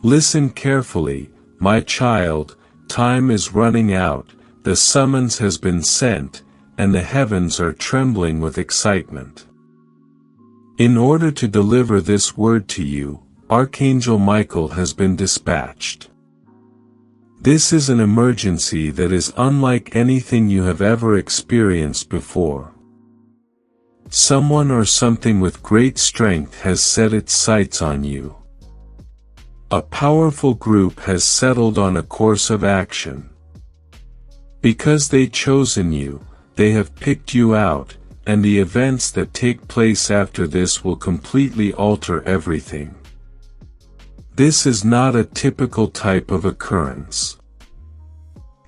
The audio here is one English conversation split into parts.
Listen carefully, my child, time is running out, the summons has been sent, and the heavens are trembling with excitement. In order to deliver this word to you, Archangel Michael has been dispatched. This is an emergency that is unlike anything you have ever experienced before. Someone or something with great strength has set its sights on you. A powerful group has settled on a course of action. Because they've chosen you, they have picked you out, and the events that take place after this will completely alter everything. This is not a typical type of occurrence.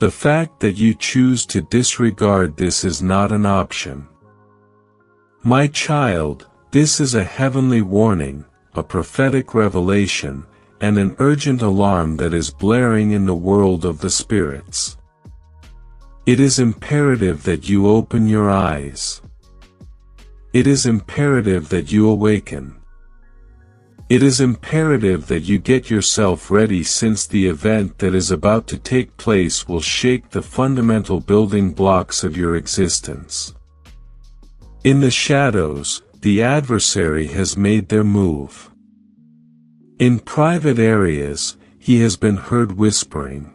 The fact that you choose to disregard this is not an option. My child, this is a heavenly warning, a prophetic revelation, and an urgent alarm that is blaring in the world of the spirits. It is imperative that you open your eyes. It is imperative that you awaken. It is imperative that you get yourself ready, since the event that is about to take place will shake the fundamental building blocks of your existence. In the shadows, the adversary has made their move. In private areas, he has been heard whispering.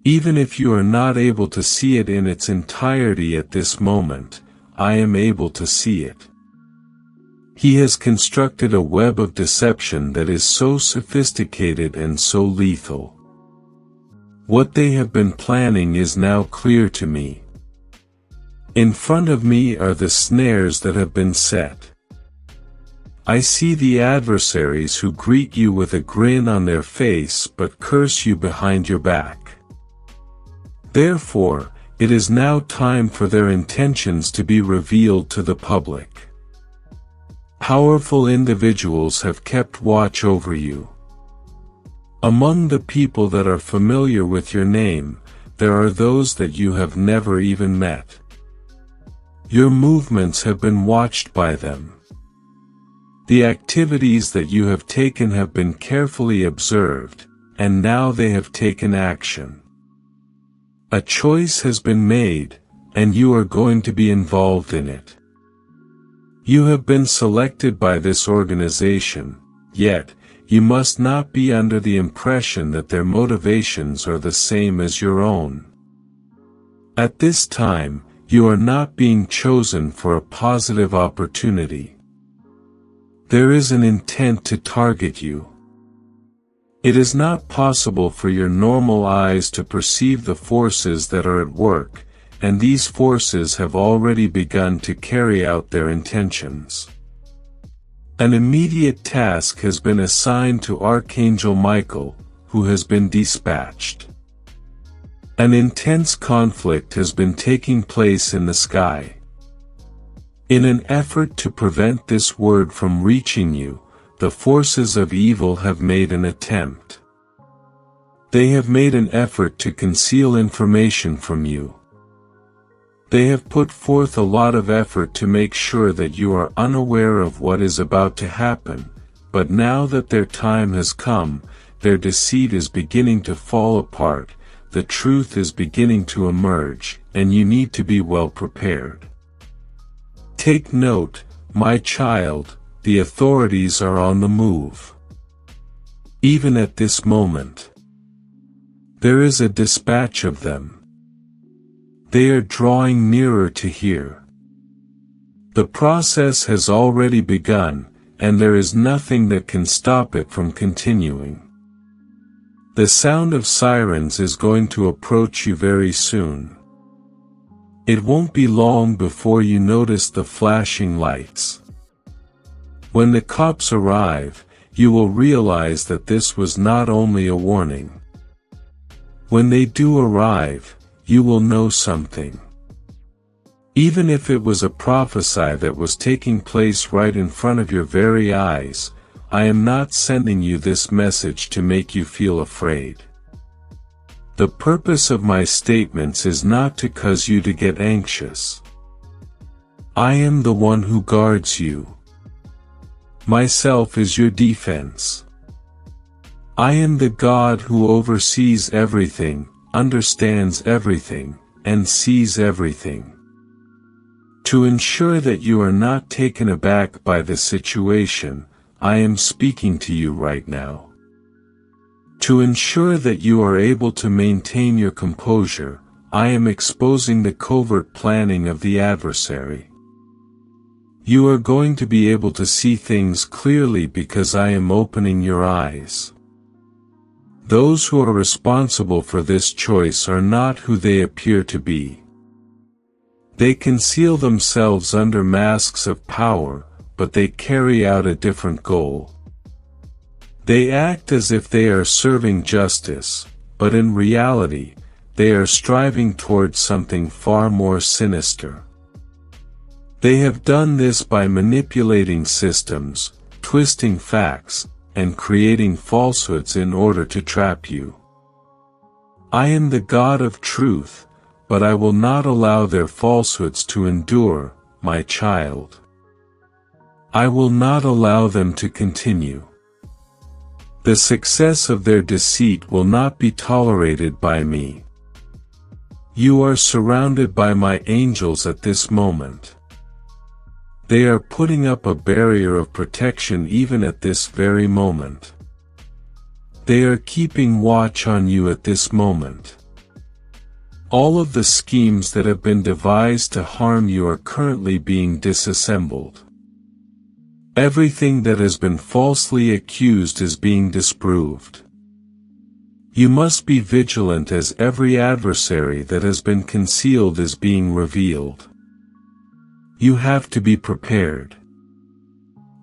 Even if you are not able to see it in its entirety at this moment, I am able to see it. He has constructed a web of deception that is so sophisticated and so lethal. What they have been planning is now clear to me. In front of me are the snares that have been set. I see the adversaries who greet you with a grin on their face but curse you behind your back. Therefore, it is now time for their intentions to be revealed to the public. Powerful individuals have kept watch over you. Among the people that are familiar with your name, there are those that you have never even met. Your movements have been watched by them. The activities that you have taken have been carefully observed, and now they have taken action. A choice has been made, and you are going to be involved in it. You have been selected by this organization, yet, you must not be under the impression that their motivations are the same as your own. At this time, you are not being chosen for a positive opportunity. There is an intent to target you. It is not possible for your normal eyes to perceive the forces that are at work, and these forces have already begun to carry out their intentions. An immediate task has been assigned to Archangel Michael, who has been dispatched. An intense conflict has been taking place in the sky. In an effort to prevent this word from reaching you, the forces of evil have made an attempt. They have made an effort to conceal information from you. They have put forth a lot of effort to make sure that you are unaware of what is about to happen, but now that their time has come, their deceit is beginning to fall apart, the truth is beginning to emerge, and you need to be well prepared. Take note, my child, the authorities are on the move. Even at this moment, there is a dispatch of them. They are drawing nearer to here. The process has already begun, and there is nothing that can stop it from continuing. The sound of sirens is going to approach you very soon. It won't be long before you notice the flashing lights. When the cops arrive, you will realize that this was not only a warning. When they do arrive, you will know something. Even if it was a prophecy that was taking place right in front of your very eyes, I am not sending you this message to make you feel afraid. The purpose of my statements is not to cause you to get anxious. I am the one who guards you. Myself is your defense. I am the God who oversees everything, understands everything, and sees everything. To ensure that you are not taken aback by the situation, I am speaking to you right now. To ensure that you are able to maintain your composure, I am exposing the covert planning of the adversary. You are going to be able to see things clearly because I am opening your eyes. Those who are responsible for this choice are not who they appear to be. They conceal themselves under masks of power, but they carry out a different goal. They act as if they are serving justice, but in reality, they are striving towards something far more sinister. They have done this by manipulating systems, twisting facts, and creating falsehoods in order to trap you. I am the God of truth, but I will not allow their falsehoods to endure, my child. I will not allow them to continue. The success of their deceit will not be tolerated by me. You are surrounded by my angels at this moment. They are putting up a barrier of protection even at this very moment. They are keeping watch on you at this moment. All of the schemes that have been devised to harm you are currently being disassembled. Everything that has been falsely accused is being disproved. You must be vigilant as every adversary that has been concealed is being revealed. You have to be prepared.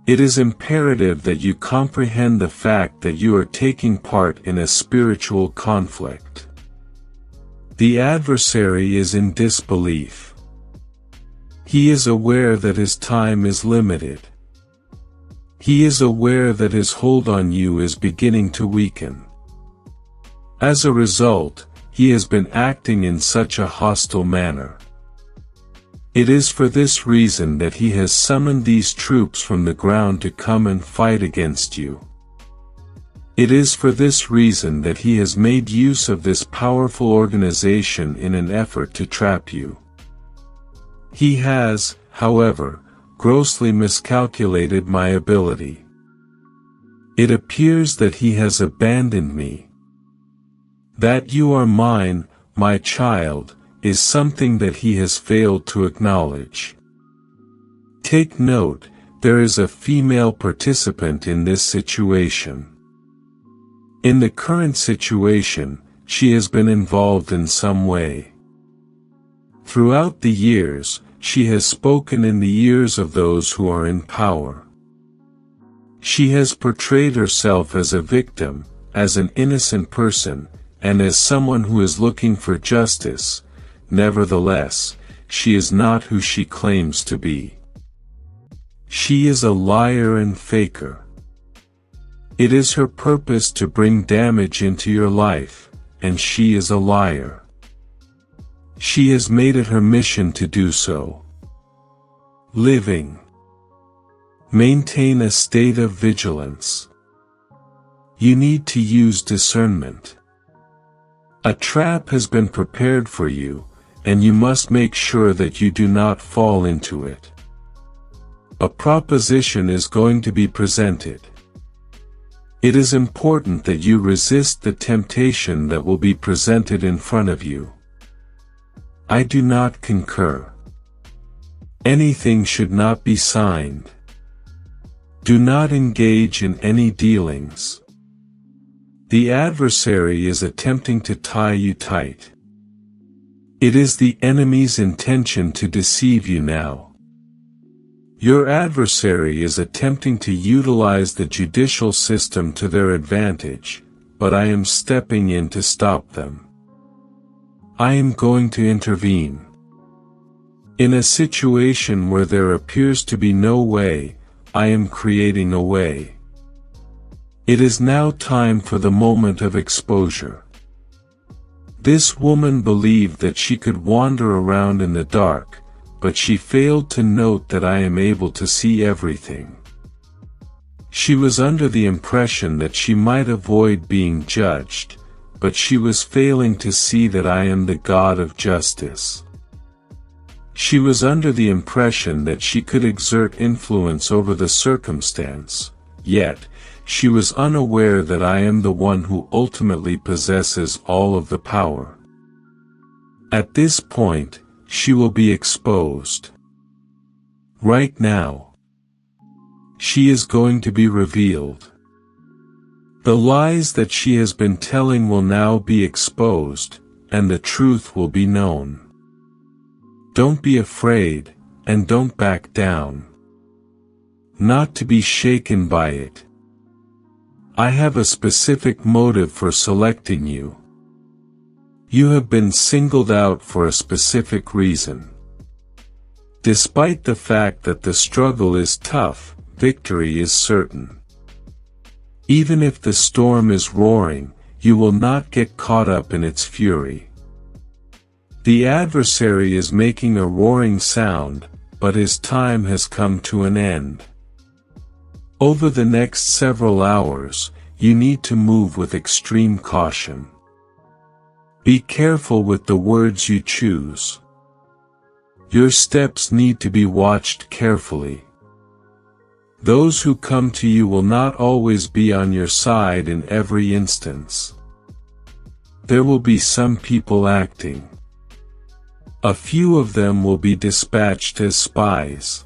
It is imperative that you comprehend the fact that you are taking part in a spiritual conflict. The adversary is in disbelief. He is aware that his time is limited. He is aware that his hold on you is beginning to weaken. As a result, he has been acting in such a hostile manner. It is for this reason that he has summoned these troops from the ground to come and fight against you. It is for this reason that he has made use of this powerful organization in an effort to trap you. He has, however, grossly miscalculated my ability. It appears that he has abandoned me. That you are mine, my child, is something that he has failed to acknowledge. Take note, there is a female participant in this situation. In the current situation, she has been involved in some way. Throughout the years, she has spoken in the ears of those who are in power. She has portrayed herself as a victim, as an innocent person, and as someone who is looking for justice. Nevertheless, she is not who she claims to be. She is a liar and faker. It is her purpose to bring damage into your life, and she is a liar. She has made it her mission to do so. Living. Maintain a state of vigilance. You need to use discernment. A trap has been prepared for you, and you must make sure that you do not fall into it. A proposition is going to be presented. It is important that you resist the temptation that will be presented in front of you. I do not concur. Anything should not be signed. Do not engage in any dealings. The adversary is attempting to tie you tight. It is the enemy's intention to deceive you now. Your adversary is attempting to utilize the judicial system to their advantage, but I am stepping in to stop them. I am going to intervene. In a situation where there appears to be no way, I am creating a way. It is now time for the moment of exposure. This woman believed that she could wander around in the dark, but she failed to note that I am able to see everything. She was under the impression that she might avoid being judged, but she was failing to see that I am the God of justice. She was under the impression that she could exert influence over the circumstance, yet, she was unaware that I am the one who ultimately possesses all of the power. At this point, she will be exposed. Right now, she is going to be revealed. The lies that she has been telling will now be exposed, and the truth will be known. Don't be afraid, and don't back down. Not to be shaken by it. I have a specific motive for selecting you. You have been singled out for a specific reason. Despite the fact that the struggle is tough, victory is certain. Even if the storm is roaring, you will not get caught up in its fury. The adversary is making a roaring sound, but his time has come to an end. Over the next several hours, you need to move with extreme caution. Be careful with the words you choose. Your steps need to be watched carefully. Those who come to you will not always be on your side in every instance. There will be some people acting. A few of them will be dispatched as spies.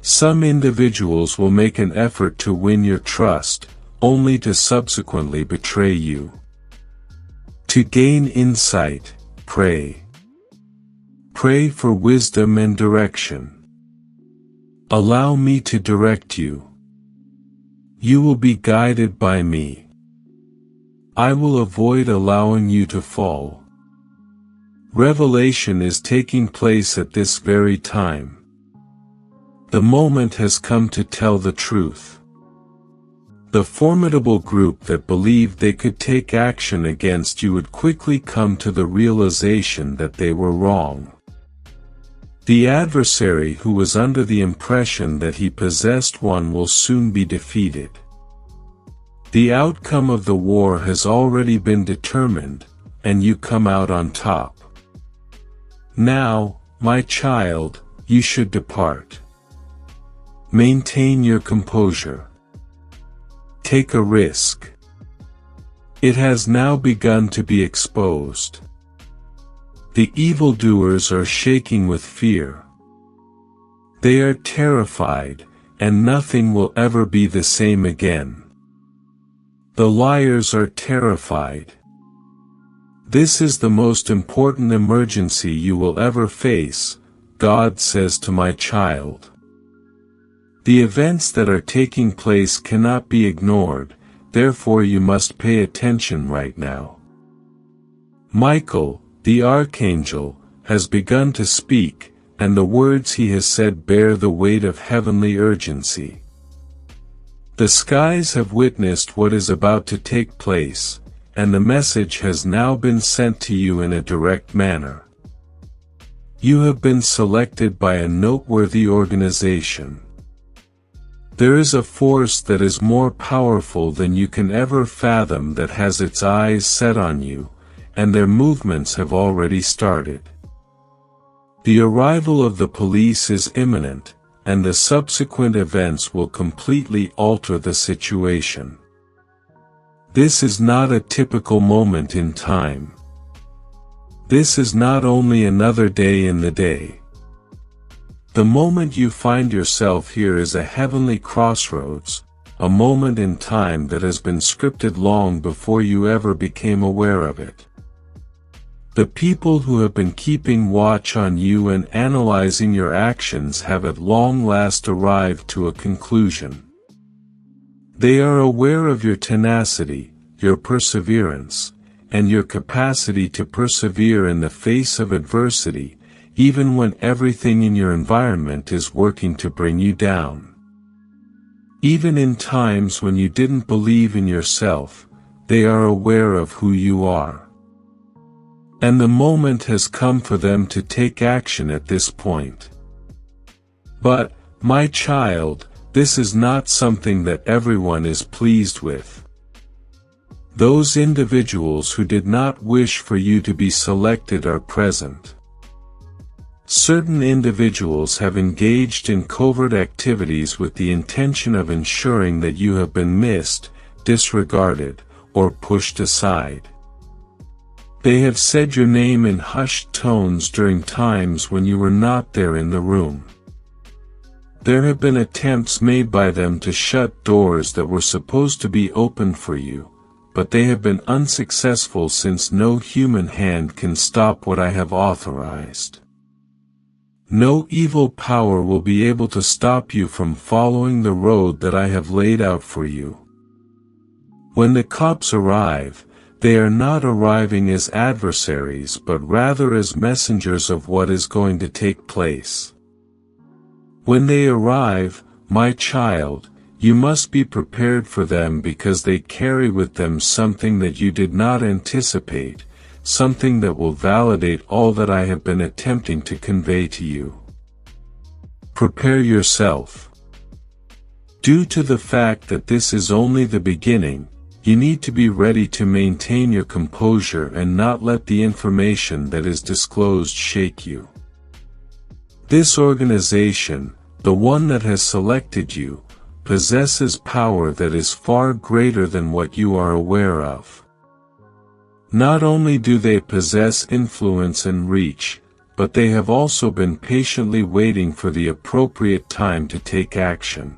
Some individuals will make an effort to win your trust, only to subsequently betray you. To gain insight, pray. Pray for wisdom and direction. Allow me to direct you. You will be guided by me. I will avoid allowing you to fall. Revelation is taking place at this very time. The moment has come to tell the truth. The formidable group that believed they could take action against you would quickly come to the realization that they were wrong. The adversary who was under the impression that he possessed one will soon be defeated. The outcome of the war has already been determined, and you come out on top. Now, my child, you should depart. Maintain your composure. Take a risk. It has now begun to be exposed. The evildoers are shaking with fear. They are terrified, and nothing will ever be the same again. The liars are terrified. This is the most important emergency you will ever face, God says to my child. The events that are taking place cannot be ignored, therefore you must pay attention right now. Michael, the Archangel, has begun to speak, and the words he has said bear the weight of heavenly urgency. The skies have witnessed what is about to take place, and the message has now been sent to you in a direct manner. You have been selected by a noteworthy organization. There is a force that is more powerful than you can ever fathom that has its eyes set on you, and their movements have already started. The arrival of the police is imminent, and the subsequent events will completely alter the situation. This is not a typical moment in time. This is not only another day in the day. The moment you find yourself here is a heavenly crossroads, a moment in time that has been scripted long before you ever became aware of it. The people who have been keeping watch on you and analyzing your actions have at long last arrived to a conclusion. They are aware of your tenacity, your perseverance, and your capacity to persevere in the face of adversity, even when everything in your environment is working to bring you down. Even in times when you didn't believe in yourself, they are aware of who you are. And the moment has come for them to take action at this point. But, my child, this is not something that everyone is pleased with. Those individuals who did not wish for you to be selected are present. Certain individuals have engaged in covert activities with the intention of ensuring that you have been missed, disregarded, or pushed aside. They have said your name in hushed tones during times when you were not there in the room. There have been attempts made by them to shut doors that were supposed to be opened for you, but they have been unsuccessful since no human hand can stop what I have authorized. No evil power will be able to stop you from following the road that I have laid out for you. When the cops arrive, they are not arriving as adversaries but rather as messengers of what is going to take place. When they arrive, my child, you must be prepared for them because they carry with them something that you did not anticipate, something that will validate all that I have been attempting to convey to you. Prepare yourself. Due to the fact that this is only the beginning, you need to be ready to maintain your composure and not let the information that is disclosed shake you. This organization, the one that has selected you, possesses power that is far greater than what you are aware of. Not only do they possess influence and reach, but they have also been patiently waiting for the appropriate time to take action.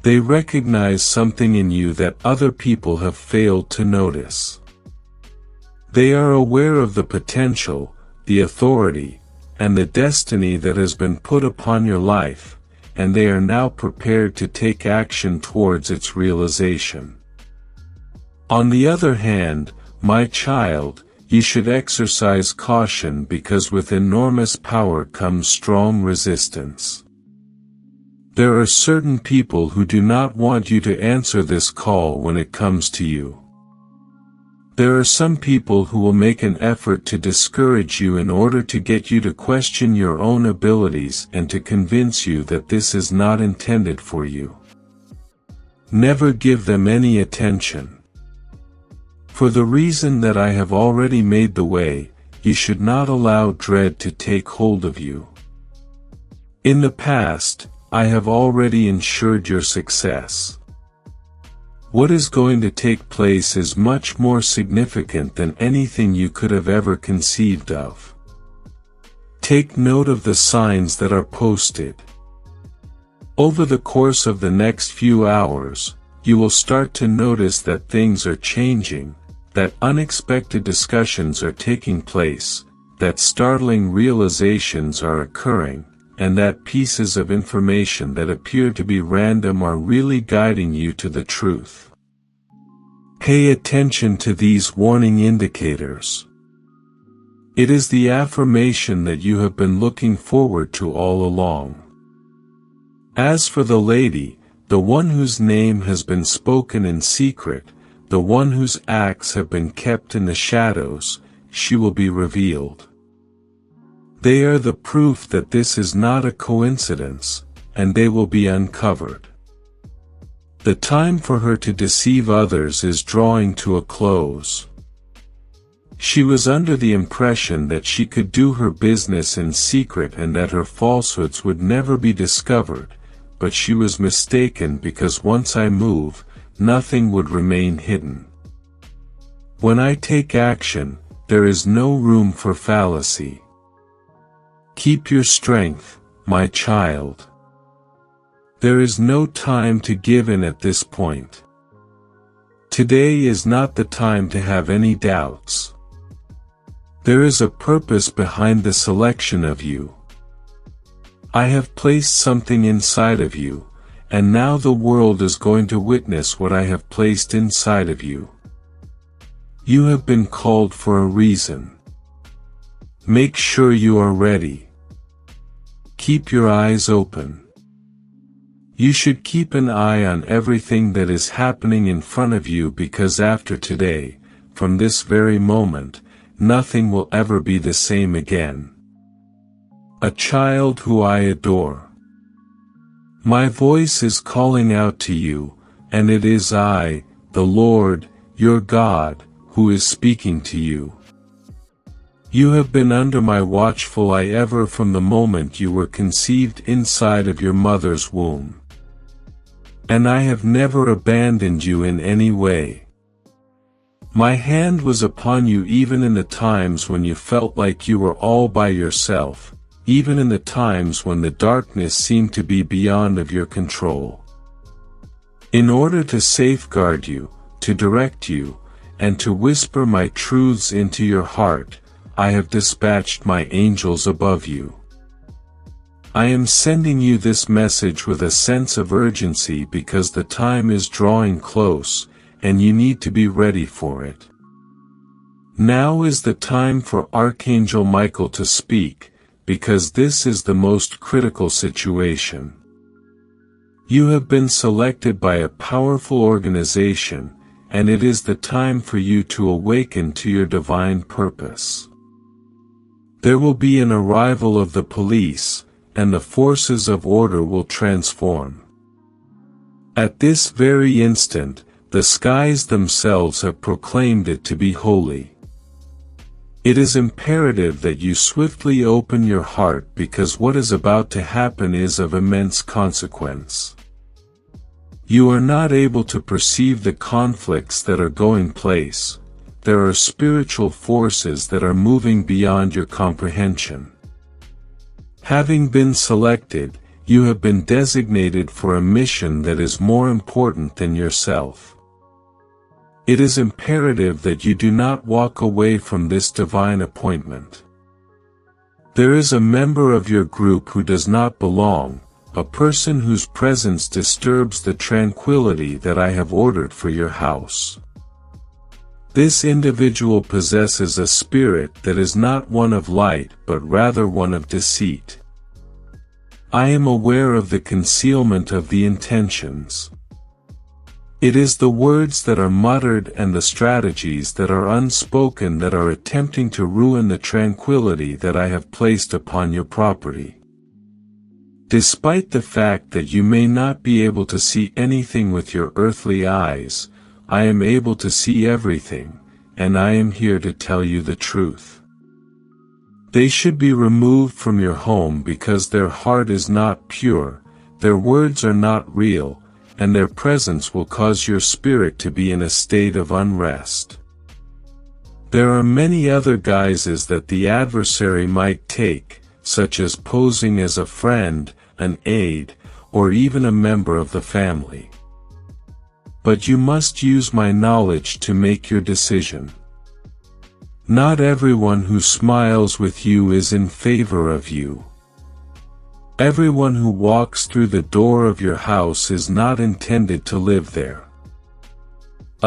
They recognize something in you that other people have failed to notice. They are aware of the potential, the authority, and the destiny that has been put upon your life, and they are now prepared to take action towards its realization. On the other hand, my child, you should exercise caution because with enormous power comes strong resistance. There are certain people who do not want you to answer this call when it comes to you. There are some people who will make an effort to discourage you in order to get you to question your own abilities and to convince you that this is not intended for you. Never give them any attention. For the reason that I have already made the way, you should not allow dread to take hold of you. In the past, I have already ensured your success. What is going to take place is much more significant than anything you could have ever conceived of. Take note of the signs that are posted. Over the course of the next few hours, you will start to notice that things are changing, that unexpected discussions are taking place, that startling realizations are occurring, and that pieces of information that appear to be random are really guiding you to the truth. Pay attention to these warning indicators. It is the affirmation that you have been looking forward to all along. As for the lady, the one whose name has been spoken in secret, the one whose acts have been kept in the shadows, she will be revealed. They are the proof that this is not a coincidence, and they will be uncovered. The time for her to deceive others is drawing to a close. She was under the impression that she could do her business in secret and that her falsehoods would never be discovered, but she was mistaken because once I move, nothing would remain hidden. When I take action, there is no room for fallacy. Keep your strength, my child. There is no time to give in at this point. Today is not the time to have any doubts. There is a purpose behind the selection of you. I have placed something inside of you, and now the world is going to witness what I have placed inside of you. You have been called for a reason. Make sure you are ready. Keep your eyes open. You should keep an eye on everything that is happening in front of you because after today, from this very moment, nothing will ever be the same again. A child who I adore. My voice is calling out to you, and it is I, the Lord, your God, who is speaking to you. You have been under my watchful eye ever from the moment you were conceived inside of your mother's womb. And I have never abandoned you in any way. My hand was upon you even in the times when you felt like you were all by yourself, even in the times when the darkness seemed to be beyond of your control. In order to safeguard you, to direct you, and to whisper my truths into your heart, I have dispatched my angels above you. I am sending you this message with a sense of urgency because the time is drawing close, and you need to be ready for it. Now is the time for Archangel Michael to speak, because this is the most critical situation. You have been selected by a powerful organization, and it is the time for you to awaken to your divine purpose. There will be an arrival of the police, and the forces of order will transform. At this very instant, the skies themselves have proclaimed it to be holy. It is imperative that you swiftly open your heart because what is about to happen is of immense consequence. You are not able to perceive the conflicts that are going place. There are spiritual forces that are moving beyond your comprehension. Having been selected, you have been designated for a mission that is more important than yourself. It is imperative that you do not walk away from this divine appointment. There is a member of your group who does not belong, a person whose presence disturbs the tranquility that I have ordered for your house. This individual possesses a spirit that is not one of light but rather one of deceit. I am aware of the concealment of the intentions. It is the words that are muttered and the strategies that are unspoken that are attempting to ruin the tranquility that I have placed upon your property. Despite the fact that you may not be able to see anything with your earthly eyes, I am able to see everything, and I am here to tell you the truth. They should be removed from your home because their heart is not pure, their words are not real, and their presence will cause your spirit to be in a state of unrest. There are many other guises that the adversary might take, such as posing as a friend, an aide, or even a member of the family. But you must use my knowledge to make your decision. Not everyone who smiles with you is in favor of you. Everyone who walks through the door of your house is not intended to live there.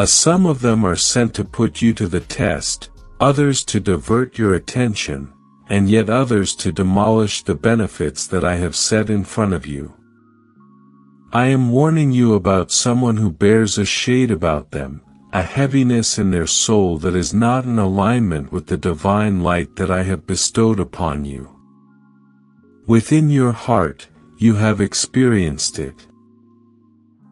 Some of them are sent to put you to the test, others to divert your attention, and yet others to demolish the benefits that I have set in front of you. I am warning you about someone who bears a shade about them, a heaviness in their soul that is not in alignment with the divine light that I have bestowed upon you. Within your heart, you have experienced it.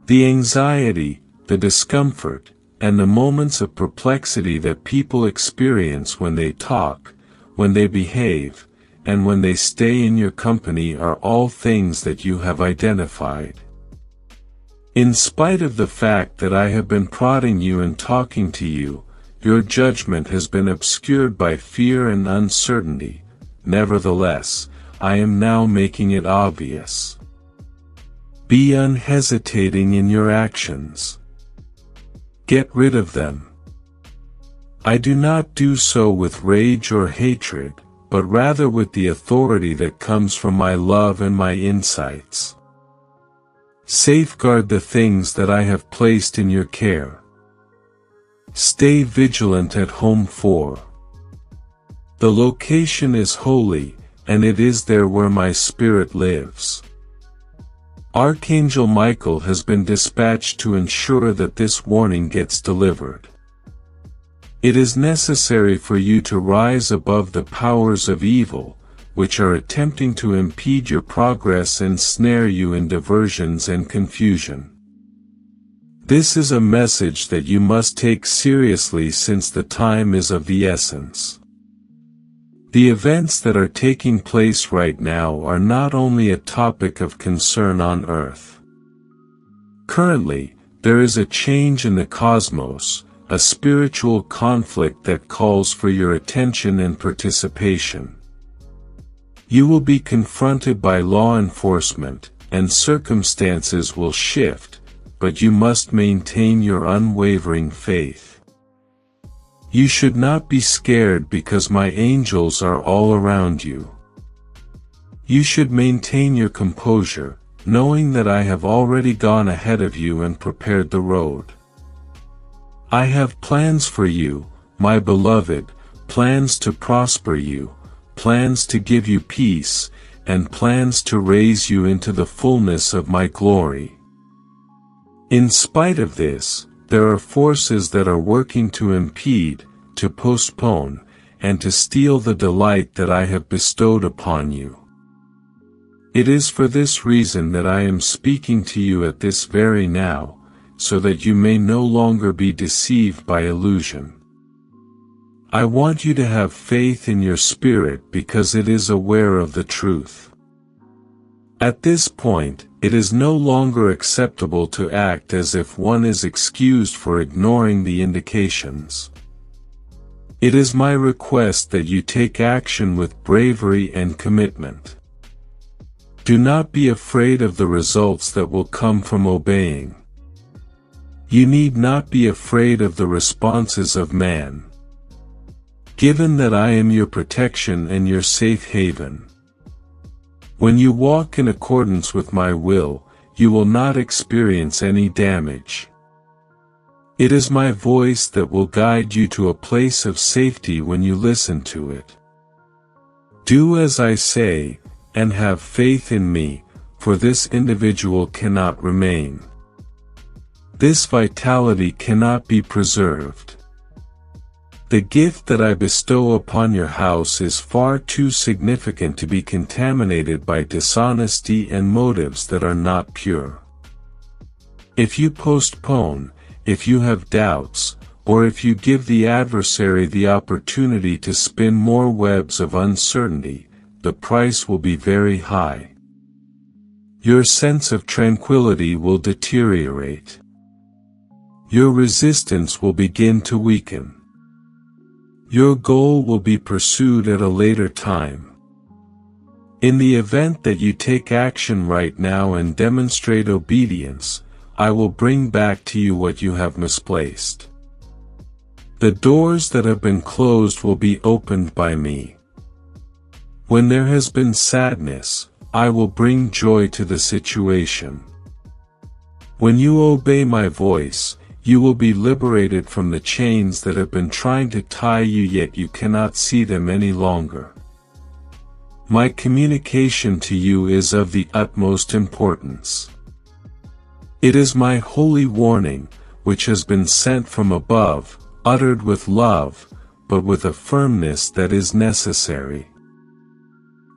The anxiety, the discomfort, and the moments of perplexity that people experience when they talk, when they behave, and when they stay in your company are all things that you have identified. In spite of the fact that I have been prodding you and talking to you, your judgment has been obscured by fear and uncertainty. Nevertheless, I am now making it obvious. Be unhesitating in your actions. Get rid of them. I do not do so with rage or hatred, but rather with the authority that comes from my love and my insights. Safeguard the things that I have placed in your care. Stay vigilant at home for. The location is holy, and it is there where my spirit lives. Archangel Michael has been dispatched to ensure that this warning gets delivered. It is necessary for you to rise above the powers of evil, which are attempting to impede your progress and snare you in diversions and confusion. This is a message that you must take seriously since the time is of the essence. The events that are taking place right now are not only a topic of concern on Earth. Currently, there is a change in the cosmos, a spiritual conflict that calls for your attention and participation. You will be confronted by law enforcement, and circumstances will shift, but you must maintain your unwavering faith. You should not be scared because my angels are all around you. You should maintain your composure, knowing that I have already gone ahead of you and prepared the road. I have plans for you, my beloved, plans to prosper you, plans to give you peace, and plans to raise you into the fullness of my glory. In spite of this, there are forces that are working to impede, to postpone, and to steal the delight that I have bestowed upon you. It is for this reason that I am speaking to you at this very now, so that you may no longer be deceived by illusion. I want you to have faith in your spirit because it is aware of the truth. At this point, it is no longer acceptable to act as if one is excused for ignoring the indications. It is my request that you take action with bravery and commitment. Do not be afraid of the results that will come from obeying. You need not be afraid of the responses of man. Given that I am your protection and your safe haven. When you walk in accordance with my will, you will not experience any damage. It is my voice that will guide you to a place of safety when you listen to it. Do as I say, and have faith in me, for this individual cannot remain. This vitality cannot be preserved. The gift that I bestow upon your house is far too significant to be contaminated by dishonesty and motives that are not pure. If you postpone, if you have doubts, or if you give the adversary the opportunity to spin more webs of uncertainty, the price will be very high. Your sense of tranquility will deteriorate. Your resistance will begin to weaken. Your goal will be pursued at a later time. In the event that you take action right now and demonstrate obedience, I will bring back to you what you have misplaced. The doors that have been closed will be opened by me. When there has been sadness, I will bring joy to the situation. When you obey my voice, you will be liberated from the chains that have been trying to tie you, yet you cannot see them any longer. My communication to you is of the utmost importance. It is my holy warning, which has been sent from above, uttered with love, but with a firmness that is necessary.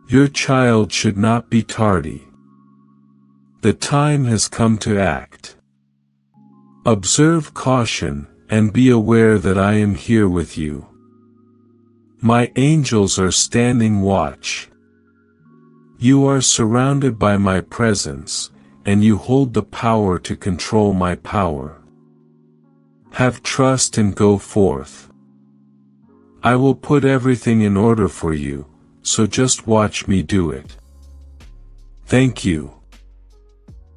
Your child should not be tardy. The time has come to act. Observe caution, and be aware that I am here with you. My angels are standing watch. You are surrounded by my presence, and you hold the power to control my power. Have trust and go forth. I will put everything in order for you, so just watch me do it. Thank you.